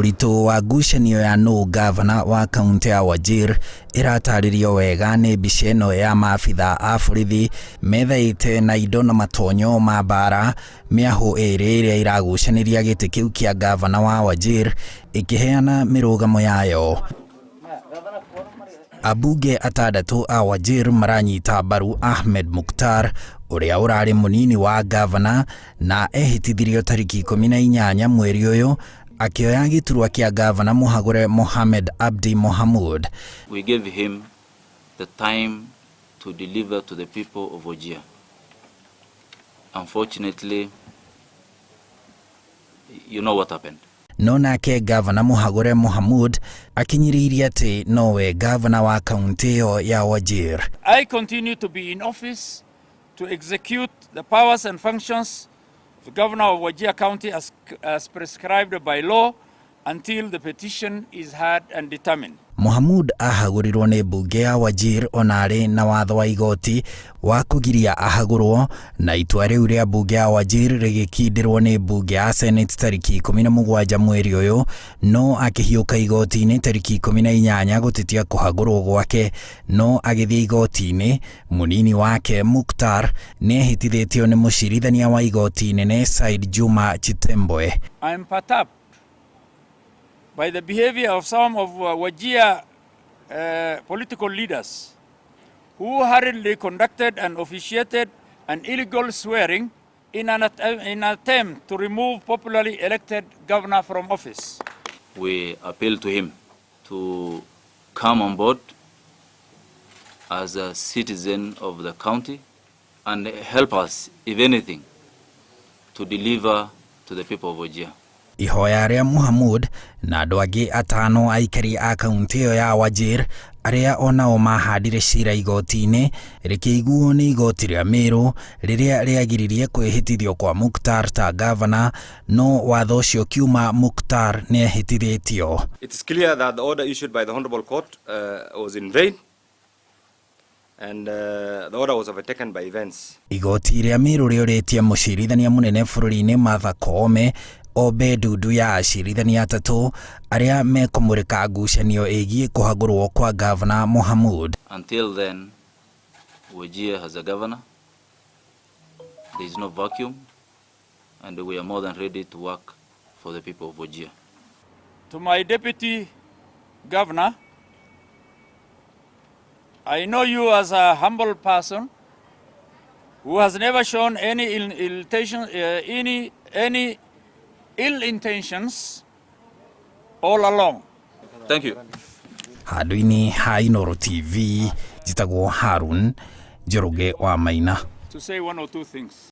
Ũritũ wa ngucanio ya nũ gavana wa kaunti ya Wajir ĩratarĩrio wega nĩ mbica ĩno ya maabitha a borithi methaĩte na indo na matonyo ma mbara mĩahũ ĩrĩ ĩrĩa iragucanĩria gĩtĩ kĩu kĩa gavana wa Wajir ĩkĩheana mĩrũgamo yayo. Abunge atandatũ a Wajir maranyita mbaru Ahmed Muktar ũrĩa ũrarĩ mũnini wa gavana na ehĩtithirio tarĩki 18 mweri ũyũ akioya gĩturwa kĩa gavana Mohammed Muhamud. We gave him the time to deliver to the people of Wajir. Unfortunately, you know what happened. No nake gavana Muhamud akinyiriria ati nowe gavana wa kaunti ya Wajir. I continue to be in office to execute the powers and functions of the governor of Wajir County as prescribed by law until the petition is heard and determined. Muhamud ahagũrirwo nĩ mbunge ya Wajir onarĩ na watho wa igoti wa kũgiria ahagũrwo na itua rĩu rĩa mbunge ya Wajir rĩgĩkindĩrwo nĩ mbunge ya Senate tarĩki 17 mweri ũyũ, no akĩhiũka igoti-inĩ tarĩki 18 gũtetia kũhagũrwo gwake. No agĩthiĩ igoti-inĩ, mũnini wake Muktar nĩehĩtithĩtio nĩ mũcirithania wa igoti inene Said Juma Chitembwe. I am perturbed by the behavior of some of Wajir political leaders who hurriedly conducted and officiated an illegal swearing in an attempt to remove popularly elected governor from office. We appeal to him to come on board as a citizen of the county and help us, if anything, to deliver to the people of Wajir. Ihoya rĩa Muhamud na andũ angĩ atano aikari a kaunti ĩyo ya Wajir arĩa onao mahandire cira igoti-inĩ rĩkĩiguo nĩ igoti rĩa Meru rĩrĩa rĩagiririe kwĩhĩtithio kwa Muktar ta gavana, no watho ũcio kiuma Muktar nĩehĩtithĩtio. It is clear that the order issued by the Honorable Court was in vain and the order was overtaken by events. Igoti rĩa Meru rĩorĩtie mũcirithania mũnene bũrũri-inĩ Martha Koome obe ndudu ya acirithania atatũ arĩa mekũmũrĩka ngucanio ĩgiĩ kũhagũrwo kwa gavana Muhamud. Until then, Wajir has a governor. There is no vacuum, and we are more than ready to work for the people of Wajir. To my deputy governor, I know you as a humble person who has never shown any ill intentions all along. Thank you. Handũ-inĩ ha Inooro TV, njĩtagwo Harun Njoroge wa Maina. To say one or two things.